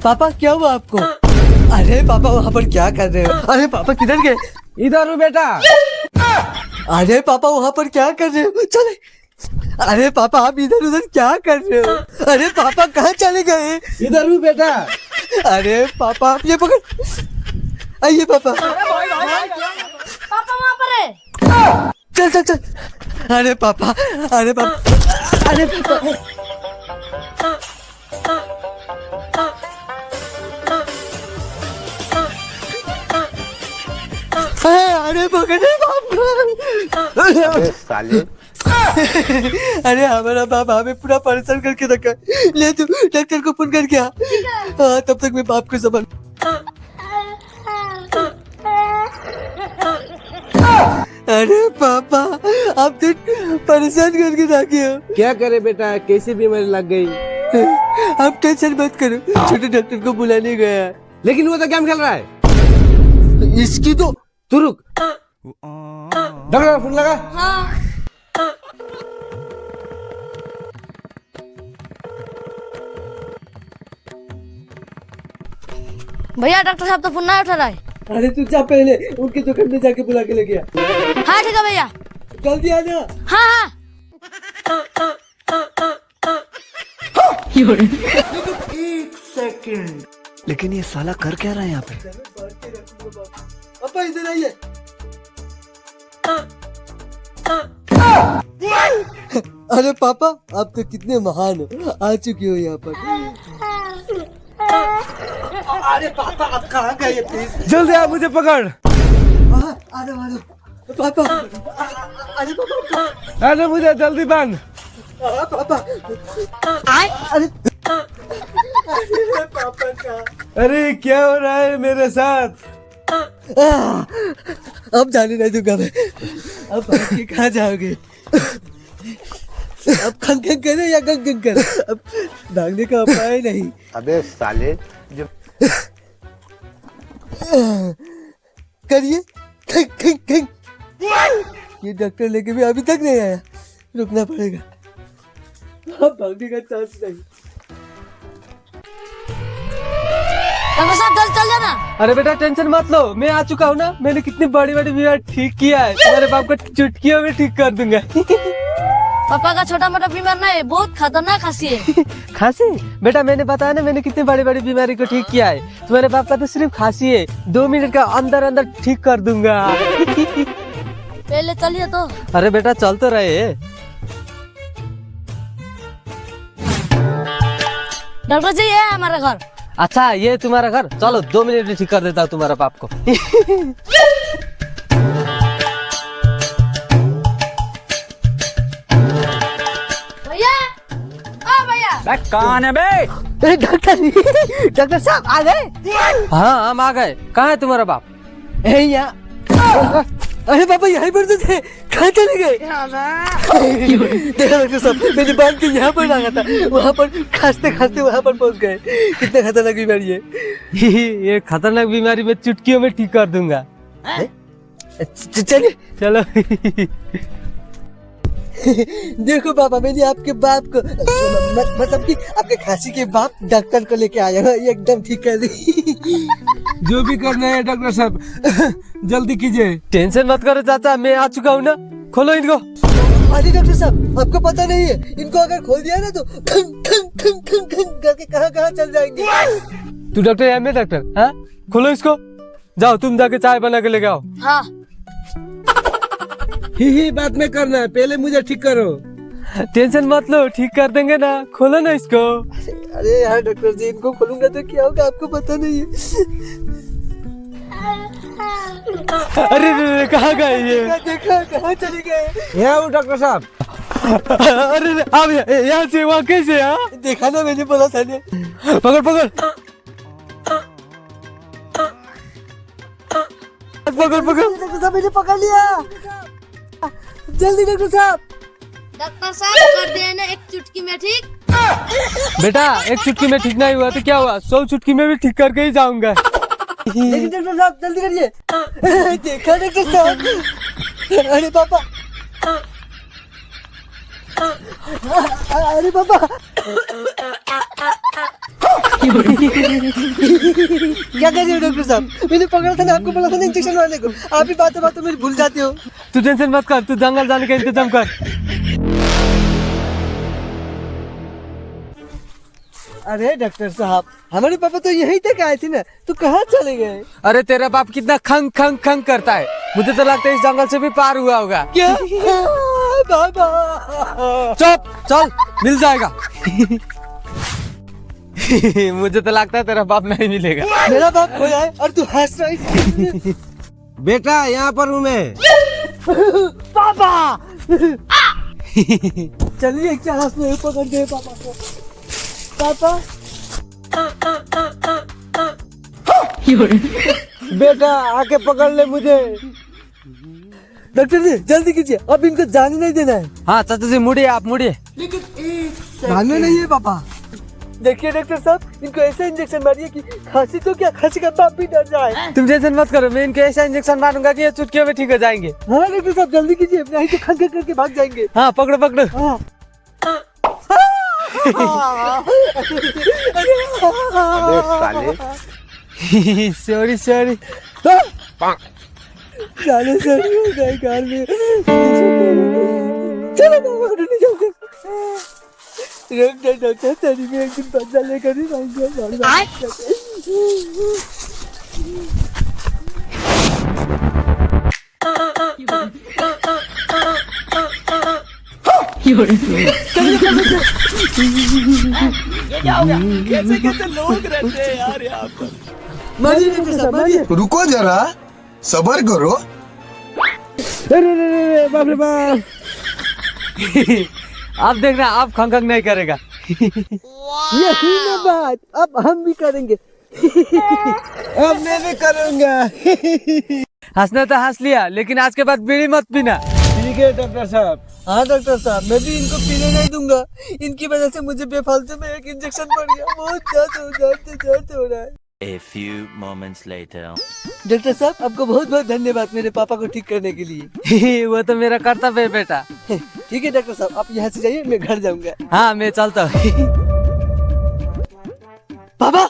पापा क्या हुआ आपको? अरे पापा वहाँ पर क्या कर रहे हो? अरे पापा किधर गए? इधर हूँ बेटा। अरे पापा वहाँ पर क्या कर रहे हो? चले। अरे पापा आप इधर उधर क्या कर रहे हो? अरे पापा कहाँ चले गए? इधर हूँ बेटा। अरे पापा आप ये पकड़। आइए पापा। पापा वहाँ पर है। चल चल चल। अरे पापा, अरे पापा, अरे पापा। अरे पकड़े पापा। साले। अरे हमारा बाप हमें पूरा परेशान करके रखा है। ले तू डॉक्टर को फोन करके आ। हाँ तब तक मैं बाप को संभाल। अरे पापा आप तो परेशान करके रखे हो। क्या करे बेटा, कैसी बीमारी लग गई? आप टेंशन मत करो, छोटे डॉक्टर को बुलाने गया। लेकिन वो तो गेम खेल रहा है। इसकी तो तू रुक। डॉक्टर का फोन लगा। हाँ। भैया डॉक्टर साहब तो फोन नहीं उठा रहा है। अरे तू जा पहले उनकी दुकान में जाके बुला के ले गया। हाँ ठीक है भैया। जल्दी आना। हाँ हाँ। एक सेकंड। लेकिन ये साला कर क्या रहा है यहाँ पे? पापा इधर आइए। अरे पापा आप तो कितने महान हो, आ चुके हो यहाँ पर। अरे पापा आप कहाँ गए प्लीज? जल्दी आ, मुझे पकड़। अरे पापा, अरे पापा, अरे मुझे जल्दी बांध। पापा, अरे पापा का। अरे क्या हो रहा है मेरे साथ? अब जाने नहीं दूंगा मैं। अब भाग के कहाँ जाओगे? अब खंग खंग करे या गंग गंग करे, अब भागने का उपाय नहीं। अबे साले जो करिए खंग खंग खंग। ये डॉक्टर लेके भी अभी तक नहीं आया, रुकना पड़ेगा। अब भागने का चांस नहीं। डॉक्टर साहब जल्द चल जाना। अरे बेटा टेंशन मत लो, मैं आ चुका हूँ ना। मैंने कितनी बड़ी बड़ी बीमारी ठीक किया है, तुम्हारे बाप को चुटकियों में ठीक कर दूंगा। पापा का छोटा मोटा बीमार नहीं है, बहुत खतरनाक खांसी है। खांसी? बेटा मैंने बताया ना, मैंने कितनी बड़ी बड़ी बीमारी को ठीक किया है। तुम्हारे बाप का तो सिर्फ खांसी है, 2 मिनट का अंदर अंदर ठीक कर दूंगा। पहले चलिए तो। अरे बेटा चल तो रहे। डॉक्टर जी ये है हमारा घर। अच्छा ये तुम्हारा घर, चलो 2 मिनट में ठीक कर देता हूँ तुम्हारा बाप को। भैया, ओ भैया। कौन है बे? डॉक्टर साहब आ गए? हाँ हम आ गए। कहाँ है तुम्हारा बाप? यहाँ। अरे पापा यहीं पर तो थे, कहाँ चले गए? देखा डॉक्टर साहब, मैंने बांध के यहाँ पर लगा था, वहाँ पर खांसते खांसते वहाँ पर पहुँच गए। कितने खतरनाक बीमारी है। ये खतरनाक बीमारी में चुटकियों में ठीक कर दूंगा। चलिए चलो। देखो पापा मैंने आपके बाप को, मतलब कि आपके खांसी के बाप डॉक्टर को लेके आया हूँ, एकदम ठीक कर दी। जो भी करना है डॉक्टर साहब जल्दी कीजिए। टेंशन मत करो चाचा, मैं आ चुका हूँ ना। खोलो इनको। अरे डॉक्टर साहब आपको पता नहीं है, इनको अगर खोल दिया ना तो खंग खंग खंग खंग खंग करके कहाँ कहाँ चल जाएंगे। तू डॉक्टर है, मैं डॉक्टर। हाँ खोलो इसको, जाओ तुम जाके चाय बना के लेके आओ। हाँ। ही बात में करना है, पहले मुझे ठीक करो। टेंशन मत लो, ठीक कर देंगे ना। खोलो ना इसको। अरे यार डॉक्टर जी इनको खोलूंगा तो क्या होगा आपको पता नहीं है। अरे कहाँ गए ये? देखा कहाँ चले गए? यहाँ हूँ डॉक्टर साहब। अरे अब यहाँ से वहाँ कैसे? देखा ना मैंने बोला था ने। पकड़ पकड़ पकड़ पकड़। डॉक्टर साहब मैंने पकड़ लिया, जल्दी डॉक्टर साहब। डॉक्टर साहब कर दिया ना एक चुटकी में ठीक। बेटा एक चुटकी में ठीक नहीं हुआ तो क्या हुआ, 100 चुटकी में भी ठीक करके ही जाऊंगा। लेकिन डॉक्टर साहब जल्दी करिए। देखा डॉक्टर साहब। अरे पापा, अरे पापा। क्या कर रहे हो डॉक्टर साहब? मैंने पकड़ा था ना, आपको बोला था ना इंजेक्शन मारने को। आप ही बातों बातों में भूल जाते हो। तू टेंशन मत कर, तू जंगल जाने का इंतजाम कर। अरे डॉक्टर साहब, हमारे पापा तो यहीं तक आए थे ना, तो कहाँ चले गए? अरे तेरा बाप कितना खंग खंग खंग करता है, मुझे तो लगता है इस जंगल से भी पार हुआ होगा। क्या? बाबा चुप, चल मिल जाएगा। मुझे तो लगता है तेरा बाप नहीं मिलेगा। मेरा बाप खोया है और तू हंस रहा है। बेटा यहाँ पर हूँ मैं। पापा चलिए, क्या हंस रहे हो? पकड़ दे पापा को। पापा बेटा आके पकड़ ले मुझे। डॉक्टर जी जल्दी कीजिए, अब इनको जाने नहीं देना है। हाँ चाचा जी मुड़िए, आप मुड़िए। भागना नहीं है पापा। देखिए डॉक्टर साहब, इनको ऐसा इंजेक्शन मारिए कि खांसी तो क्या, खांसी का बाप भी डर जाए। तुम टेंशन मत करो, मैं इनको ऐसा इंजेक्शन मारूंगा कि ये चुटकियों में ठीक हो जाएंगे। हाँ डॉक्टर साहब जल्दी कीजिए, नहीं तो खंग करके भाग जाएंगे। हाँ पकड़ो पकड़ो। हाँ। Sorry sorry. साले सॉरी हो गए कार में। चलो बाबा उठने चलते। डॉक्टर सॉरी में एक दिन बदला लेकर ही जाएंगे। कैसे कैसे लोग रहते हैं यार यहाँ पर। मारिए डॉक्टर साहब मारिए। रुको जरा, सबर करो। अरे बाप रे बाप। आप देखना, आप खंग खंग नहीं करेगा। यही ना बात, अब हम भी करेंगे। अब मैं भी करूंगा। हंसना तो हंस लिया, लेकिन आज के बाद बीड़ी मत पीना। ठीक है डॉक्टर साहब। हाँ डॉक्टर साहब, मैं भी इनको पीने नहीं दूंगा। इनकी वजह से मुझे बेफालतू में एक इंजेक्शन पड़ गया। बहुत दर्द हो रहा है। A few moments later. Doctor साहब आपको बहुत बहुत धन्यवाद मेरे पापा को ठीक करने के लिए। वो तो मेरा कर्तव्य है बेटा। ठीक है डॉक्टर साहब, आप यहाँ से जाइए, मैं घर जाऊंगा। हाँ मैं चलता हूँ। पापा